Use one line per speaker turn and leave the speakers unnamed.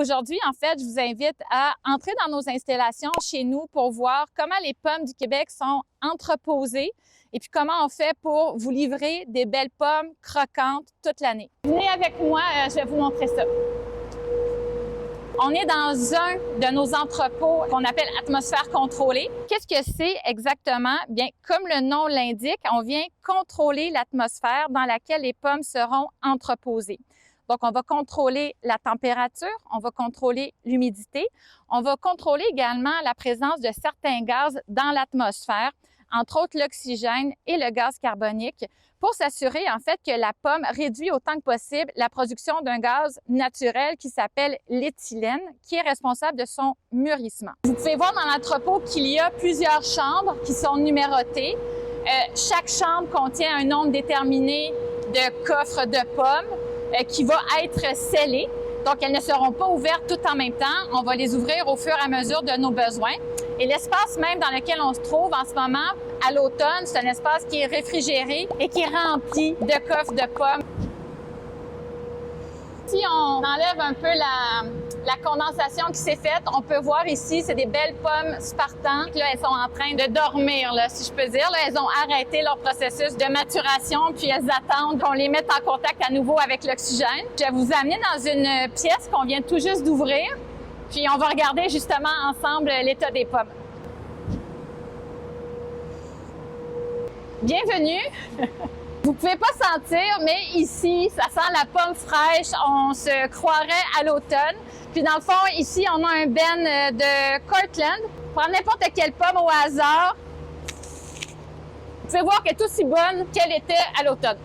Aujourd'hui, en fait, je vous invite à entrer dans nos installations chez nous pour voir comment les pommes du Québec sont entreposées et puis comment on fait pour vous livrer des belles pommes croquantes toute l'année. Venez avec moi, je vais vous montrer ça. On est dans un de nos entrepôts qu'on appelle atmosphère contrôlée. Qu'est-ce que c'est exactement? Bien, comme le nom l'indique, on vient contrôler l'atmosphère dans laquelle les pommes seront entreposées. Donc, on va contrôler la température, on va contrôler l'humidité, on va contrôler également la présence de certains gaz dans l'atmosphère, entre autres l'oxygène et le gaz carbonique, pour s'assurer en fait que la pomme réduit autant que possible la production d'un gaz naturel qui s'appelle l'éthylène, qui est responsable de son mûrissement. Vous pouvez voir dans l'entrepôt qu'il y a plusieurs chambres qui sont numérotées. Chaque chambre contient un nombre déterminé de coffres de pommes qui va être scellés. Donc, elles ne seront pas ouvertes toutes en même temps. On va les ouvrir au fur et à mesure de nos besoins. Et l'espace même dans lequel on se trouve en ce moment, à l'automne, c'est un espace qui est réfrigéré et qui est rempli de coffres de pommes. Si on enlève un peu la condensation qui s'est faite, on peut voir ici, c'est des belles pommes Spartan. Là, elles sont en train de dormir, là, si je peux dire. Là, elles ont arrêté leur processus de maturation, puis elles attendent qu'on les mette en contact à nouveau avec l'oxygène. Je vais vous amener dans une pièce qu'on vient tout juste d'ouvrir, puis on va regarder justement ensemble l'état des pommes. Bienvenue! Vous pouvez pas sentir, mais ici, ça sent la pomme fraîche. On se croirait à l'automne. Puis dans le fond, ici, on a un ben de Cortland. Prendre n'importe quelle pomme au hasard. Vous pouvez voir qu'elle est aussi bonne qu'elle était à l'automne.